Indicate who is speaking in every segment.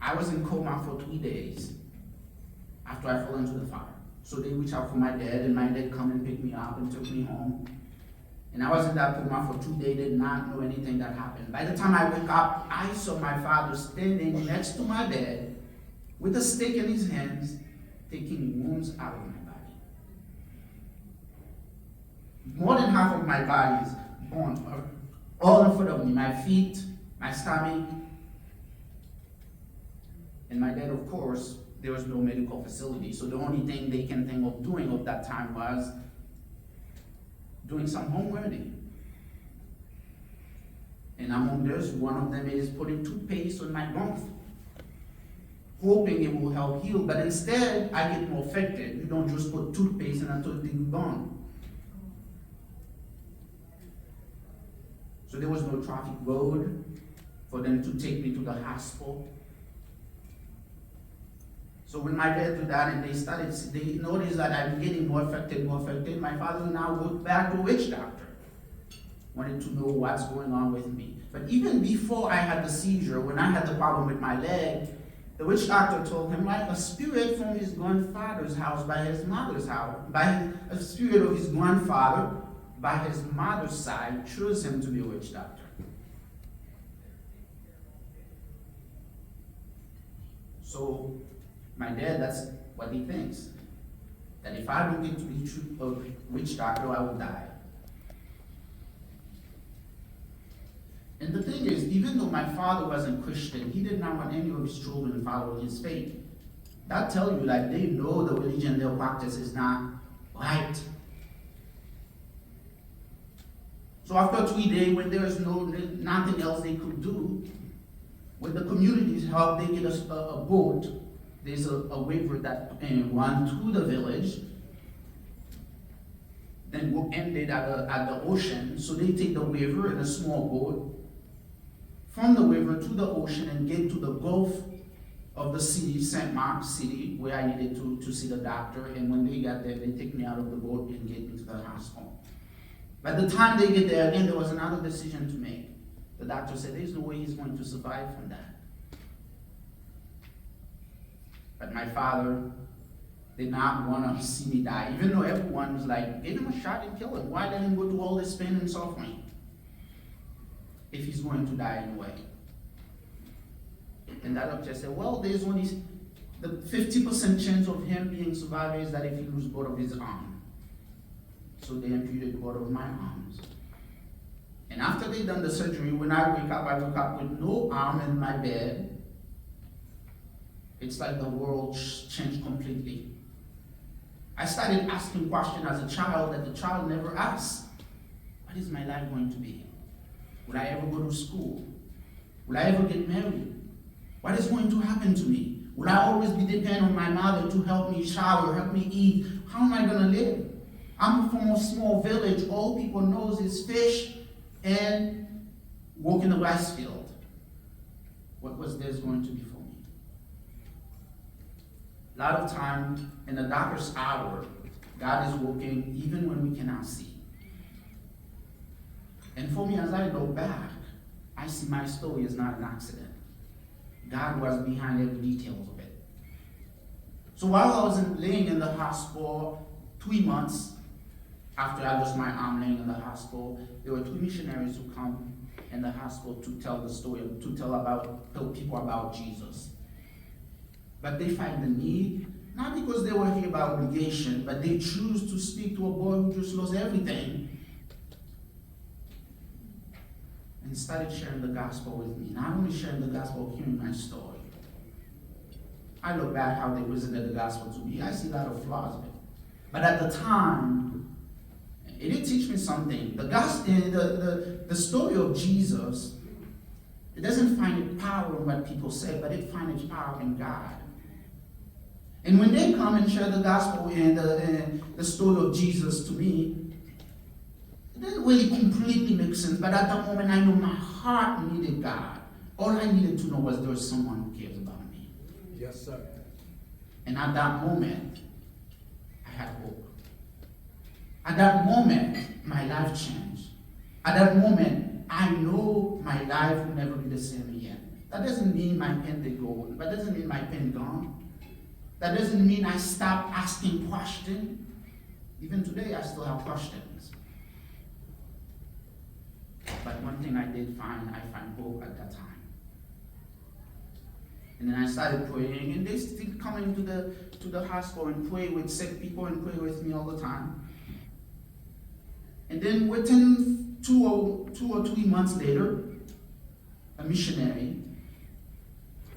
Speaker 1: I was in coma for 3 days after I fell into the fire. So they reached out for my dad, and my dad come and picked me up and took me home. And I was in that coma for 2 days, did not know anything that happened. By the time I woke up, I saw my father standing next to my bed with a stick in his hands, taking wounds out of my body. More than half of my body is gone, all in front of me, my feet, my stomach. And my dad, of course, there was no medical facility, so the only thing they can think of doing at that time was doing some home remedy. And among those, one of them is putting toothpaste on my mouth, hoping it will help heal, but instead I get more affected. You don't just put toothpaste and until it is gone. So there was no traffic road for them to take me to the hospital. So when my dad did that and they noticed that I'm getting more affected, my father now went back to a witch doctor. Wanted to know what's going on with me. But even before I had the seizure, when I had the problem with my leg, the witch doctor told him, like a spirit from his grandfather's house by his mother's house, a spirit of his grandfather by his mother's side chose him to be a witch doctor. So my dad, that's what he thinks. That if I don't get to be a witch doctor, I will die. And the thing is, even though my father wasn't Christian, he did not want any of his children to follow his faith. That tells you, like, they know the religion they'll practice is not right. So after 3 days, when there is nothing else they could do, with the community's help, they get a boat. There's a river that runs through the village, then we'll end it at the ocean. So they take the river in a small boat from the river to the ocean and get to the Gulf of the city, St. Mark's City, where I needed to see the doctor. And when they got there, they take me out of the boat and get me to the hospital. By the time they get there, again, there was another decision to make. The doctor said, there's no way he's going to survive from that. But my father did not want to see me die, even though everyone was like, give him a shot and kill him. Why let him go through all this pain and suffering if he's going to die anyway? And that doctor said, well, there's only the 50% chance of him being survived is that if he loses both of his arms. So they amputed both of my arms. And after they done the surgery, when I wake up with no arm in my bed. It's like the world changed completely. I started asking questions as a child that the child never asked. What is my life going to be? Will I ever go to school? Will I ever get married? What is going to happen to me? Will I always be dependent on my mother to help me shower, help me eat? How am I going to live? I'm from a small village. All people knows is fish and work in the rice field. What was this going to be for me? A lot of time in the darkest hour, God is working even when we cannot see. And for me, as I look back, I see my story is not an accident. God was behind every detail of it. So while I was laying in the hospital, 3 months after I lost my arm laying in the hospital, there were 2 missionaries who come in the hospital to tell the story, to tell people about Jesus. But they find the need, not because they were here by obligation, but they choose to speak to a boy who just lost everything and started sharing the gospel with me. Not only sharing the gospel, hearing my story. I look back how they presented the gospel to me. I see a lot of flaws in it. But at the time, it did teach me something. The gospel, the story of Jesus, it doesn't find its power in what people say, but it finds its power in God. And when they come and share the gospel and the story of Jesus to me, it doesn't really completely make sense, but at that moment I know my heart needed God. All I needed to know was there was someone who cares about me.
Speaker 2: Yes, sir.
Speaker 1: And at that moment, I had hope. At that moment, my life changed. At that moment, I know my life will never be the same again. That doesn't mean my pen did go. That doesn't mean my pen gone. That doesn't mean I stopped asking questions. Even today, I still have questions. But one thing I did find, I find hope at that time. And then I started praying, and they still coming to the hospital and pray with sick people and pray with me all the time. And then within two or 3 months later, a missionary,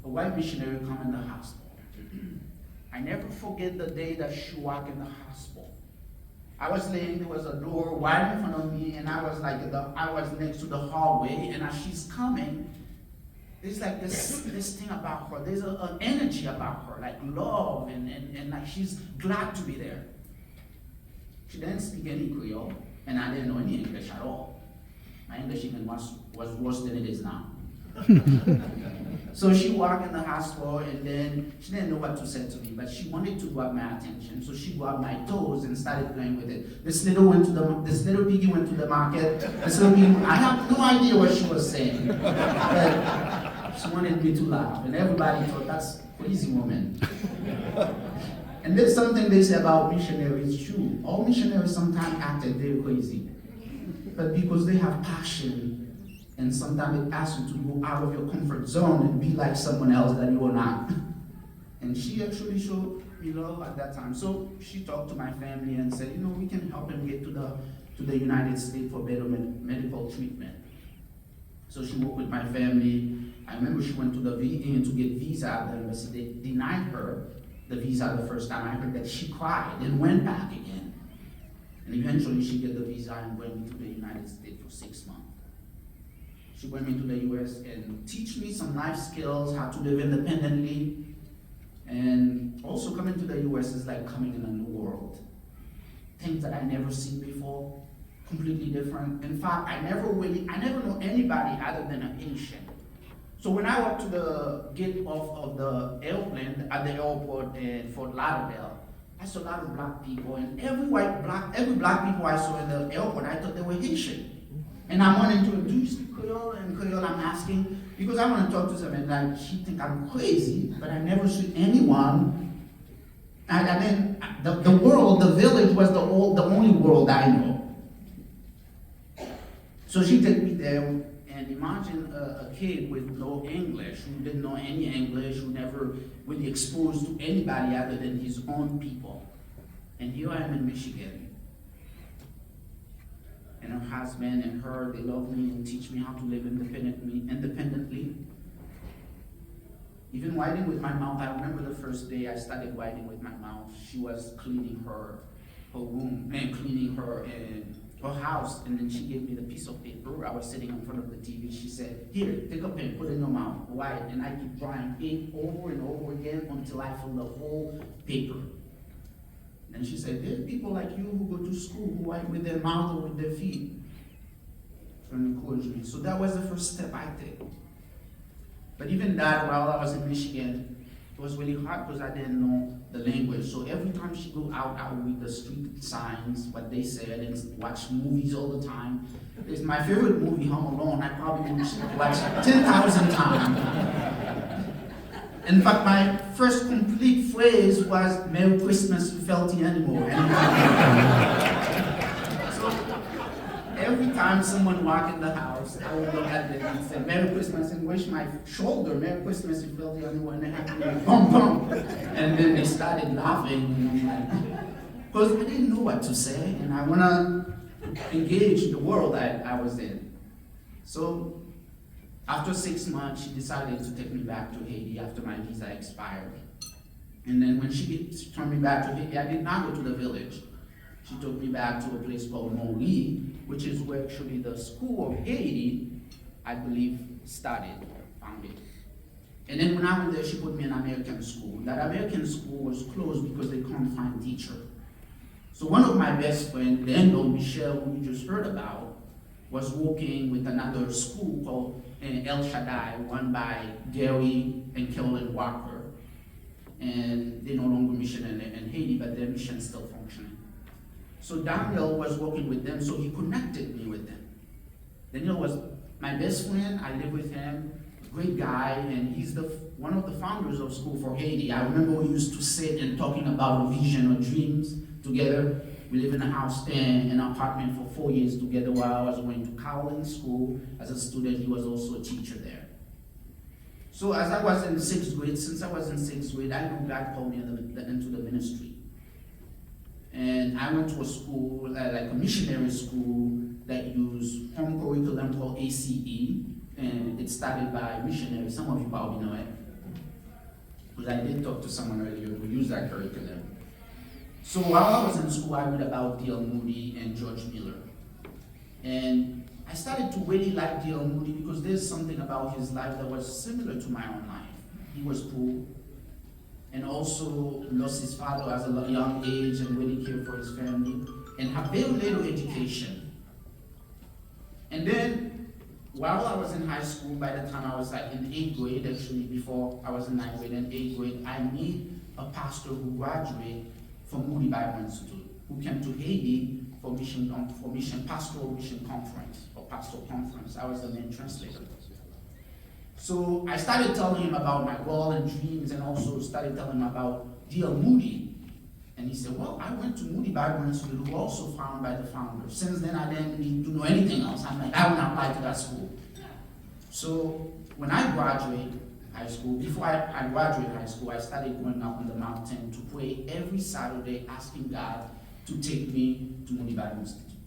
Speaker 1: a white missionary, come in the hospital. I never forget the day that she walked in the hospital. I was laying, there was a door right in front of me, and I was next to the hallway, and as she's coming, there's like this thing about her. There's an energy about her, like love, and like she's glad to be there. She didn't speak any Creole, and I didn't know any English at all. My English even was worse than it is now. So she walked in the hospital, and then she didn't know what to say to me, but she wanted to grab my attention. So she grabbed my toes and started playing with it. This little piggy went to the market. This little piggy, I have no idea what she was saying, but she wanted me to laugh, and everybody thought, that's a crazy woman. And there's something they say about missionaries, true. All missionaries sometimes acted very crazy, but because they have passion, and sometimes it asks you to go out of your comfort zone and be like someone else that you are not. And she actually showed me love at that time. So she talked to my family and said, we can help him get to the United States for better medical treatment. So she worked with my family. I remember she went to the VA to get visa at the embassy. They denied her the visa the first time. I heard that she cried and went back again. And eventually she got the visa and went to the United States for 6 months. She went me to the US and teach me some life skills, how to live independently. And also coming to the US is like coming in a new world. Things that I never seen before, completely different. In fact, I never know anybody other than a Haitian. So when I walked to the gate off of the airplane at the airport in Fort Lauderdale, I saw a lot of black people, and every black people I saw in the airport, I thought they were Haitian. And I'm wanting to introduce Creole, and Creole I'm asking, because I want to talk to them, and like, she think I'm crazy, but I never see anyone. And then the world, the village was the only world I know. So she took me there, and imagine a kid with no English, who didn't know any English, who never really exposed to anybody other than his own people. And here I am in Michigan. And her husband and her, they love me and teach me how to live independently. Even writing with my mouth, I remember the first day I started writing with my mouth. She was cleaning her room and cleaning her house, and then she gave me the piece of paper. I was sitting in front of the TV. She said, "Here, take a pen, put it in your mouth, write." And I keep drawing ink over and over again until I fill the whole paper. And she said, "There's people like you who go to school who write with their mouth or with their feet." To encourage me. So that was the first step I took. But even that, while I was in Michigan, it was really hard because I didn't know the language. So every time she go out, I would read the street signs, what they said, and watch movies all the time. It's my favorite movie, Home Alone. I probably watched 10,000 times. In fact, my first complete phrase was, "Merry Christmas, you filthy animal." So every time someone walked in the house, I would look at them and say, "Merry Christmas," and wish my shoulder, "Merry Christmas, you filthy animal," and they had to go, "Bum, bum." And then they started laughing, and I'm like, because I didn't know what to say, and I want to engage the world I was in. So after 6 months, she decided to take me back to Haiti after my visa expired. And then when she turned me back to Haiti, I did not go to the village. She took me back to a place called Montli, which is where actually the school of Haiti, I believe, founded. And then when I went there, she put me in American school. That American school was closed because they couldn't find teacher. So one of my best friends, Daniel Michel, who you just heard about, was working with another school called El Shaddai, run by Gary and Carolyn Walker. And they no longer mission in Haiti, but their mission is still functioning. So Daniel was working with them, so he connected me with them. Daniel was my best friend. I lived with him great guy, and he's one of the founders of School for Haiti. I remember we used to sit and talking about a vision or dreams together. We lived in a house in an apartment for 4 years together while I was going to Cowling School as a student. He was also a teacher there. So as I was in 6th grade, since I was in 6th grade, I knew God called me into the ministry. And I went to a school, like a missionary school that used home curriculum called ACE, and it started by missionaries. Some of you probably know it, because I did talk to someone earlier who used that curriculum. So while I was in school, I read about D.L. Moody and George Miller. And I started to really like D.L. Moody because there's something about his life that was similar to my own life. He was poor, and also lost his father at a young age and really cared for his family, and had very little education. And then, while I was in high school, by the time I was like in 8th grade, actually before I was in 9th grade and 8th grade, I met a pastor who graduated from Moody Bible Institute, who came to Haiti for pastoral mission conference, or pastoral conference. I was the main translator. So I started telling him about my goal and dreams, and also started telling him about D.L. Moody. And he said, well, I went to Moody Bible Institute, who also founded by the founder. Since then, I didn't need to know anything else. I'm like, I will not apply to that school. So when I graduated high school, before I graduated high school, I started going up on the mountain to pray every Saturday, asking God to take me to Moody Bible Institute.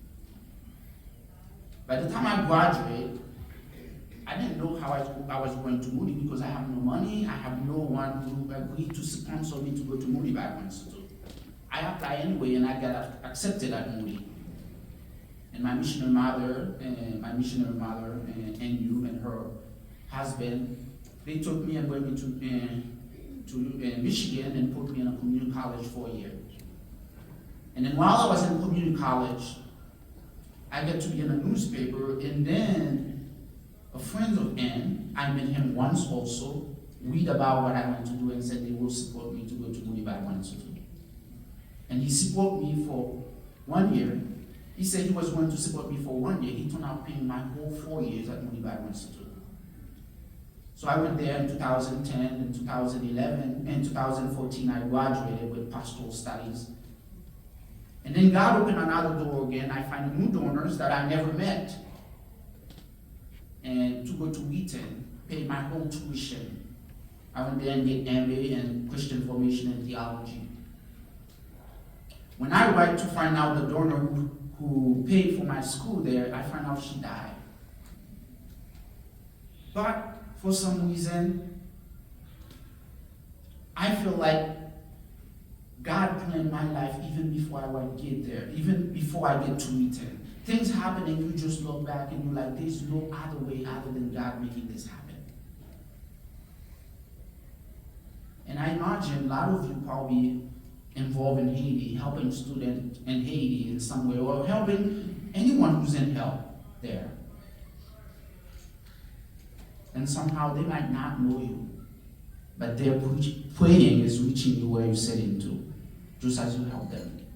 Speaker 1: By the time I graduated, I didn't know how I was going to Moody because I have no money. I have no one who agreed to sponsor me to go to Moody Bible Institute. I applied anyway, and I got accepted at Moody. And my missionary mother, and you and her husband, they took me and brought me to Michigan and put me in a community college for a year. And then while I was in community college, I got to be in a newspaper, and then a friend of Ann, I met him once also, read about what I want to do and said they will support me to go to Moody Bible Institute. And he supported me for 1 year. He said he was going to support me for 1 year. He turned out paying my whole 4 years at Moody Bible Institute. So I went there in 2010, in 2011, in 2014 I graduated with pastoral studies. And then God opened another door again. I find new donors that I never met. And to go to Wheaton, pay my whole tuition. I went there and did MA in Christian formation and theology. When I went to find out the donor who paid for my school there, I found out she died. But for some reason, I feel like God planned my life even before I would get there, even before I get to Wheaton. Things happen and you just look back and you're like, there's no other way other than God making this happen. And I imagine a lot of you probably involved in Haiti, helping students in Haiti in some way, or helping anyone who's in help there. And somehow they might not know you, but their praying is reaching you where you're sitting to, just as you help them.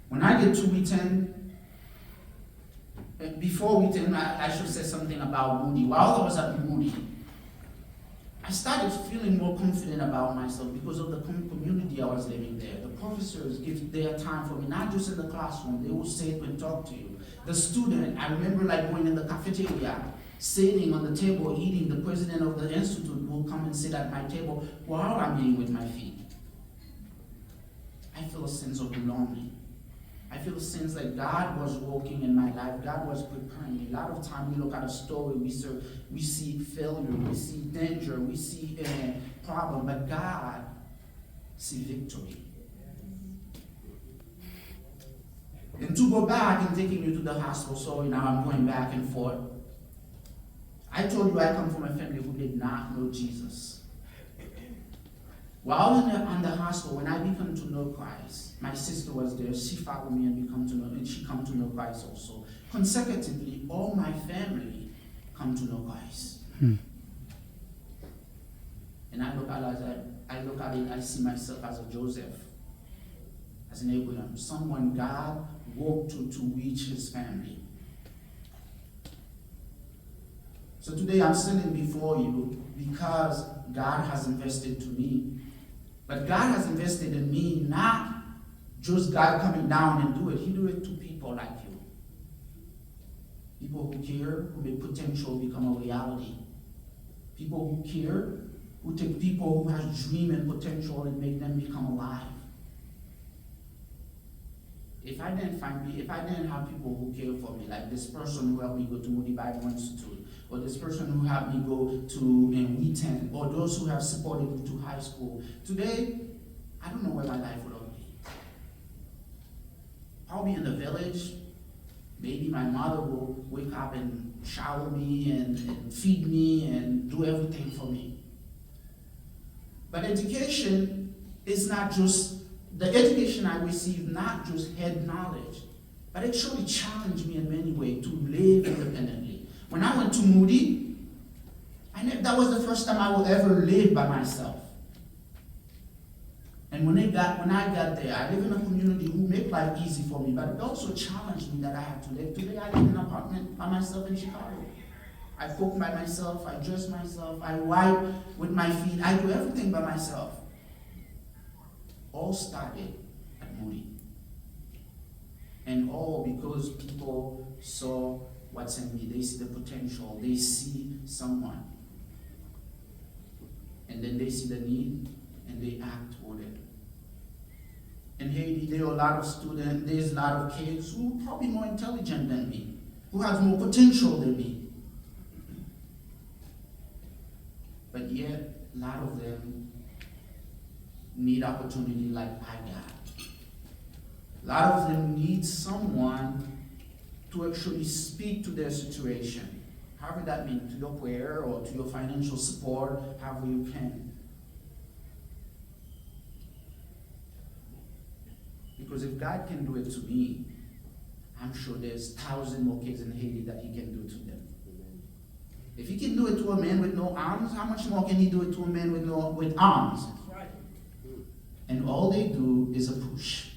Speaker 1: When I get to Wheaton, before Wheaton, I should say something about Moody. While I was at Moody, I started feeling more confident about myself because of the community I was living there. The professors give their time for me, not just in the classroom. They will sit and talk to you. The student, I remember like going in the cafeteria, sitting on the table, eating. The president of the institute will come and sit at my table while I'm eating with my feet. I feel a sense of belonging. I feel a sense that God was working in my life. God was preparing me. A lot of time we look at a story, we see failure, we see danger, we see a problem, but God sees victory. And to go back and taking you to the hospital, sorry, now I'm going back and forth. I told you I come from a family who did not know Jesus. While in the hospital, when I began to know Christ, my sister was there. She followed me and she come to know Christ also. Consecutively, all my family come to know Christ. And I look at it, I see myself as a Joseph, as an Abraham, someone God worked to reach his family. So today I'm standing before you because God has invested to me. But God has invested in me, not just God coming down and do it. He do it to people like you. People who care, who make potential become a reality. People who care, who take people who have dream and potential and make them become alive. If I didn't have people who care for me, like this person who helped me go to Moody Bible Institute, or this person who helped me go to Wheaton, or those who have supported me to high school, today, I don't know where my life would have been. I'll be in the village. Maybe my mother will wake up and shower me and feed me and do everything for me. But education is not just, the education I received, not just head knowledge, but it truly challenged me in many ways to live independently. When I went to Moody, that was the first time I would ever live by myself. And when I got there, I live in a community who make life easy for me, but it also challenged me that I had to live. Today I live in an apartment by myself in Chicago. I cook by myself, I dress myself, I wipe with my feet, I do everything by myself. All started at Moody. And all because people saw what's in me. They see the potential, they see someone. And then they see the need, and they act toward it. In Haiti, there are a lot of students, there's a lot of kids who are probably more intelligent than me, who have more potential than me. But yet, a lot of them need opportunity like I got. A lot of them need someone to actually speak to their situation. However that means, to your prayer or to your financial support, however you can. Because if God can do it to me, I'm sure there's 1,000 more kids in Haiti that he can do to them. If he can do it to a man with no arms, how much more can he do it to a man with arms? Right. And all they do is a push.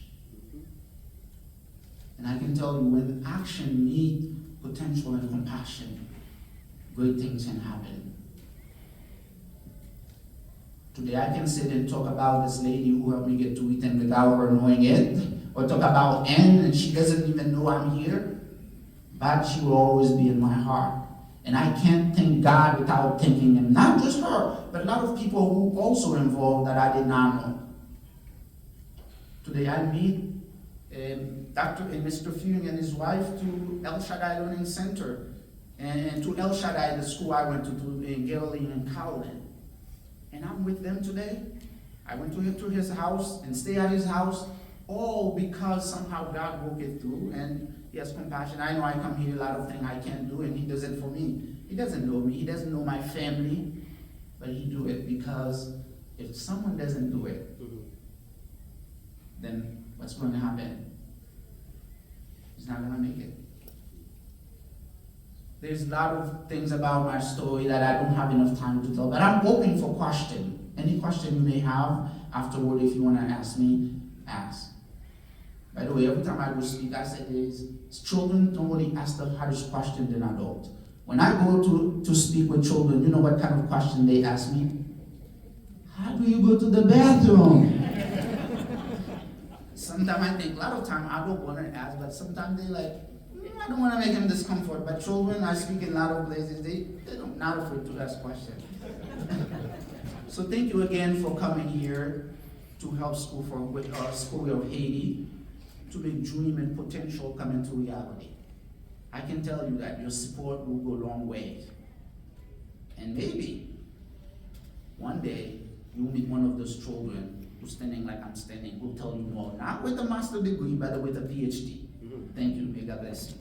Speaker 1: And I can tell you, when action meets potential and compassion, great things can happen. Today I can sit and talk about this lady who helped me get to Wheaton without her knowing it, or talk about Anne and she doesn't even know I'm here, but she will always be in my heart. And I can't thank God without thanking him. Not just her, but a lot of people who also involved that I did not know. Today I meet Dr. and Mr. Fewing and his wife to El Shaddai Learning Center, and to El Shaddai, the school I went to in Galilee and Cowland. And I'm with them today. I went to his house and stay at his house, all because somehow God woke it through and he has compassion. I know I come here, a lot of things I can't do, and he does it for me. He doesn't know me, he doesn't know my family, but he do it because if someone doesn't do it, then what's going to happen? He's not going to make it. There's a lot of things about my story that I don't have enough time to tell, but I'm open for question. Any question you may have afterward, if you want to ask me, ask. By the way, every time I go speak, I say this: children don't really ask the hardest question than adults. When I go to speak with children, you know what kind of question they ask me? How do you go to the bathroom? Sometimes I think, a lot of time I don't want to ask, but sometimes they like, I don't want to make them discomfort. But children, I speak in a lot of places, they're not afraid to ask questions. So thank you again for coming here to help School of Haiti to make dream and potential come into reality. I can tell you that your support will go a long way. And maybe one day you will meet one of those children who's standing like I'm standing, who'll tell you more, not with a master's degree, but with a PhD. Thank you. May God bless you.